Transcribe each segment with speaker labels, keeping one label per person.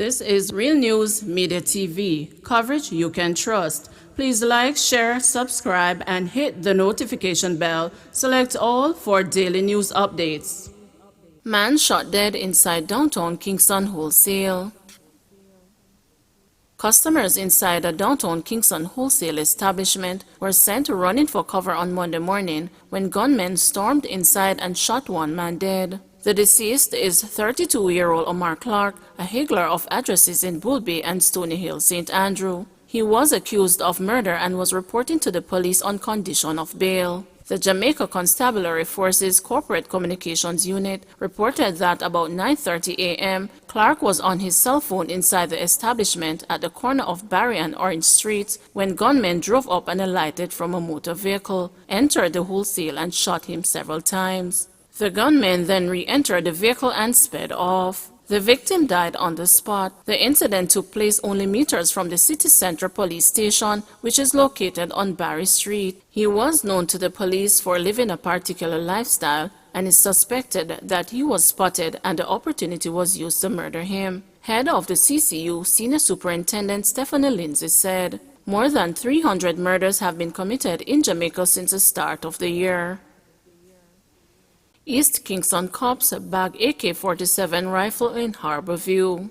Speaker 1: This is Real News Media TV, coverage you can trust. Please like, share, subscribe, and hit the notification bell. Select all for daily news updates. Man shot dead inside downtown Kingston Wholesale. Customers inside a downtown Kingston Wholesale establishment were sent running for cover on Monday morning when gunmen stormed inside and shot one man dead. The deceased is 32-year-old Omar Clark, a haggler of addresses in Bull Bay and Stony Hill, St. Andrew. He was accused of murder and was reporting to the police on condition of bail. The Jamaica Constabulary Forces Corporate Communications Unit reported that about 9:30 a.m., Clark was on his cell phone inside the establishment at the corner of Barry and Orange Streets when gunmen drove up and alighted from a motor vehicle, entered the wholesale and shot him several times. The gunmen then re-entered the vehicle and sped off. The victim died on the spot. The incident took place only meters from the city center police station, which is located on Barry Street. He was known to the police for living a particular lifestyle and is suspected that he was spotted and the opportunity was used to murder him. Head of the CCU, Senior Superintendent Stephanie Lindsay said, "More than 300 murders have been committed in Jamaica since the start of the year." East Kingston cops bag AK-47 rifle in Harborview.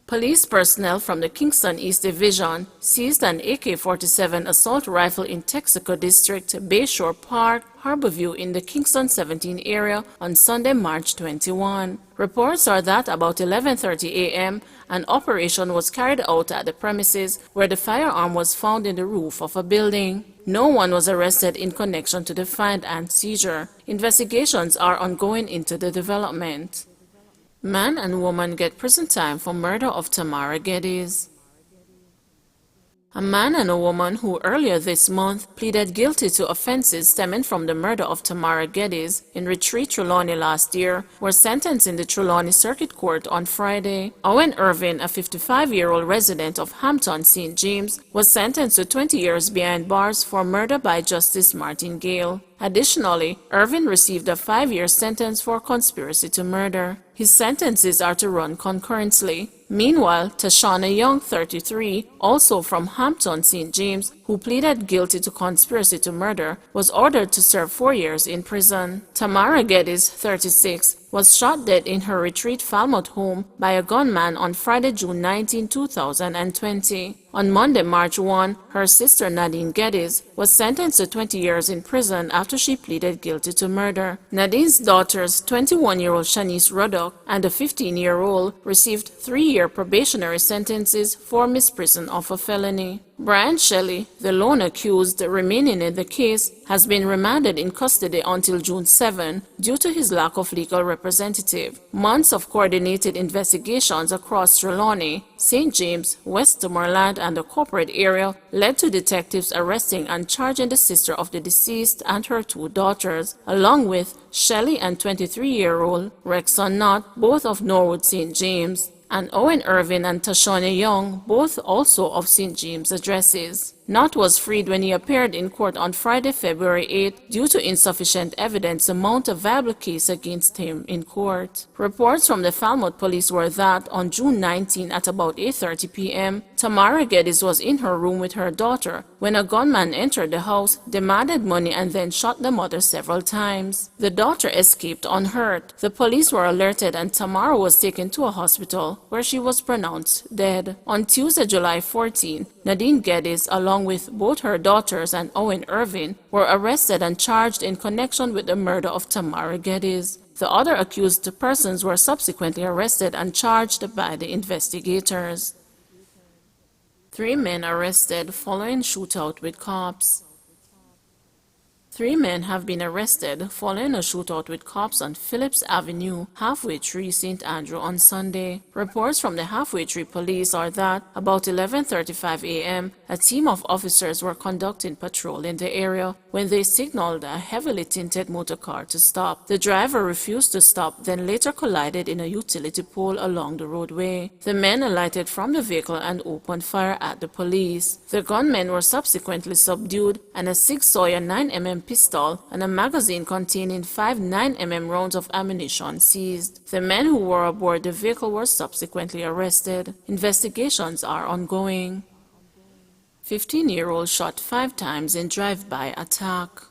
Speaker 1: Police personnel from the Kingston East Division seized an AK-47 assault rifle in Texaco District, Bayshore Park, Harborview in the Kingston 17 area on Sunday, March 21. Reports are that about 11:30 a.m., an operation was carried out at the premises where the firearm was found in the roof of a building. No one was arrested in connection to the find and seizure. Investigations are ongoing into the development. Man and woman get prison time for murder of Tamara Geddes. A man and a woman who earlier this month pleaded guilty to offenses stemming from the murder of Tamara Geddes in Retreat, Trelawney last year were sentenced in the Trelawney Circuit Court on Friday. Owen Irvin, a 55-year-old resident of Hampton, St. James, was sentenced to 20 years behind bars for murder by Justice Martin Gale. Additionally, Irvin received a 5-year sentence for conspiracy to murder. His sentences are to run concurrently. Meanwhile, Tashana Young, 33, also from Hampton, St. James, who pleaded guilty to conspiracy to murder, was ordered to serve 4 years in prison. Tamara Geddes, 36, was shot dead in her Retreat Falmouth home by a gunman on Friday, June 19, 2020. On Monday, March 1, her sister Nadine Geddes was sentenced to 20 years in prison after she pleaded guilty to murder. Nadine's daughters, 21-year-old Shanice Ruddock and a 15-year-old, received 3-year probationary sentences for misprison of a felony. Brian Shelley, the lone accused remaining in the case, has been remanded in custody until June 7 due to his lack of legal representative. Months of coordinated investigations across Trelawney, St. James, Westmoreland, and the corporate area led to detectives arresting and charging the sister of the deceased and her 2 daughters, along with Shelley and 23-year-old Rexon Knott, both of Norwood, St. James, and Owen Irvin and Tashana Young, both also of St. James addresses. Knott was freed when he appeared in court on Friday, February 8, due to insufficient evidence to mount a viable case against him in court. Reports from the Falmouth police were that on June 19 at about 8:30 p.m., Tamara Geddes was in her room with her daughter when a gunman entered the house, demanded money, and then shot the mother several times. The daughter escaped unhurt. The police were alerted and Tamara was taken to a hospital where she was pronounced dead. On Tuesday, July 14, Nadine Geddes, along with both her daughters and Owen Irvin, were arrested and charged in connection with the murder of Tamara Geddes. The other accused persons were subsequently arrested and charged by the investigators. 3 men arrested following shootout with cops. 3 men have been arrested following a shootout with cops on Phillips Avenue, Halfway Tree, St. Andrew on Sunday. Reports from the Halfway Tree police are that about 11:35 a.m., a team of officers were conducting patrol in the area when they signaled a heavily tinted motor car to stop. The driver refused to stop, then later collided in a utility pole along the roadway. The men alighted from the vehicle and opened fire at the police. The gunmen were subsequently subdued and a 6 Sawyer 9mm pistol and a magazine containing 5 9mm rounds of ammunition seized. The men who were aboard the vehicle were subsequently arrested. Investigations are ongoing. 15-year-old shot 5 times in drive-by attack.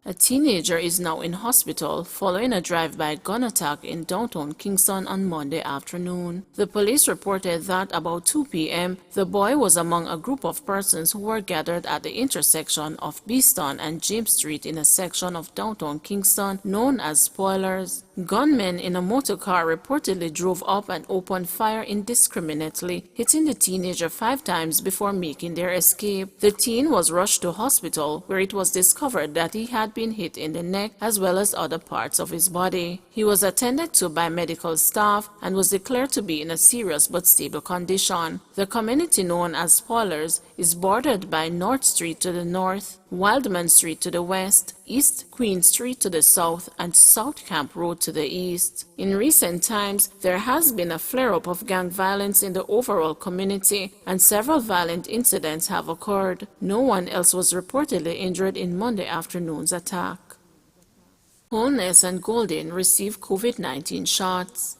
Speaker 1: A teenager is now in hospital following a drive-by gun attack in downtown Kingston on Monday afternoon. The police reported that about 2 p.m., the boy was among a group of persons who were gathered at the intersection of Beeston and James Street in a section of downtown Kingston known as Spoilers. Gunmen in a motor car reportedly drove up and opened fire indiscriminately, hitting the teenager 5 times before making their escape. The teen was rushed to hospital, where it was discovered that he had been hit in the neck as well as other parts of his body. He was attended to by medical staff and was declared to be in a serious but stable condition. The community known as Spoilers is bordered by North Street to the north, Wildman Street to the west, East Queen Street to the south, and South Camp Road to the east. In recent times, there has been a flare-up of gang violence in the overall community, and several violent incidents have occurred. No one else was reportedly injured in Monday afternoon's attack. Holness and Golding receive COVID-19 shots.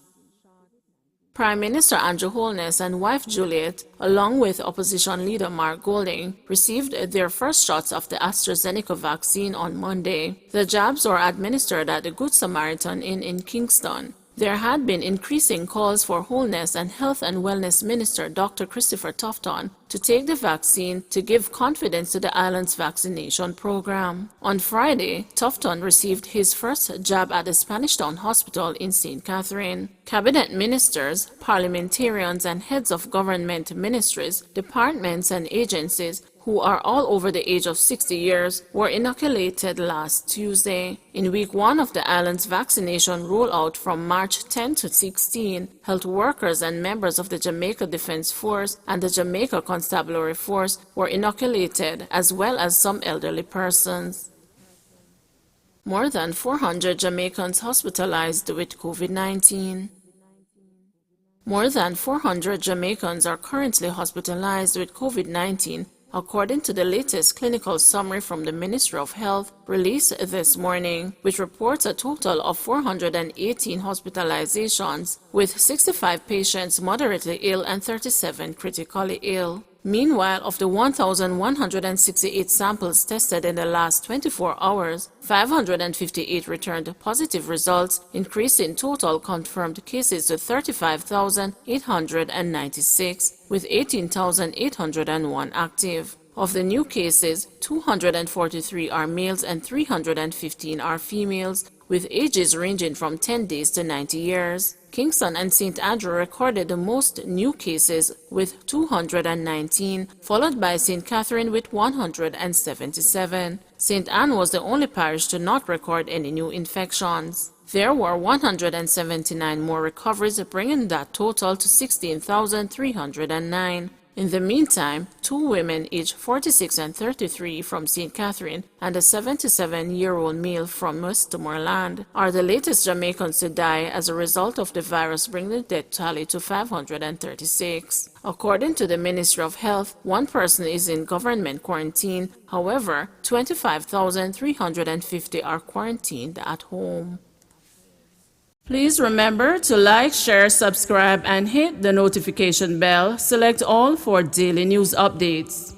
Speaker 1: Prime Minister Andrew Holness and wife Juliet, along with opposition leader Mark Golding, received their first shots of the AstraZeneca vaccine on Monday. The jabs were administered at the Good Samaritan Inn in Kingston. There had been increasing calls for Holness and Health and Wellness Minister Dr. Christopher Tufton to take the vaccine to give confidence to the island's vaccination program. On Friday, Tufton received his first jab at the Spanish Town Hospital in St. Catherine. Cabinet ministers, parliamentarians, and heads of government ministries, departments, and agencies who are all over the age of 60 years, were inoculated last Tuesday. In week 1 of the island's vaccination rollout from March 10 to 16, health workers and members of the Jamaica Defense Force and the Jamaica Constabulary Force were inoculated, as well as some elderly persons. More than 400 Jamaicans hospitalized with COVID-19. More than 400 Jamaicans are currently hospitalized with COVID-19, according to the latest clinical summary from the Ministry of Health released this morning, which reports a total of 418 hospitalizations, with 65 patients moderately ill and 37 critically ill. Meanwhile, of the 1,168 samples tested in the last 24 hours, 558 returned positive results, increasing total confirmed cases to 35,896, with 18,801 active. Of the new cases, 243 are males and 315 are females, with ages ranging from 10 days to 90 years. Kingston and St. Andrew recorded the most new cases with 219, followed by St. Catherine with 177. St. Anne was the only parish to not record any new infections. There were 179 more recoveries, bringing that total to 16,309. In the meantime, 2 women aged 46 and 33 from St. Catherine and a 77-year-old male from Westmoreland are the latest Jamaicans to die as a result of the virus, bringing the death tally to 536. According to the Ministry of Health, 1 person is in government quarantine. However, 25,350 are quarantined at home. Please remember to like, share, subscribe, and hit the notification bell. Select all for daily news updates.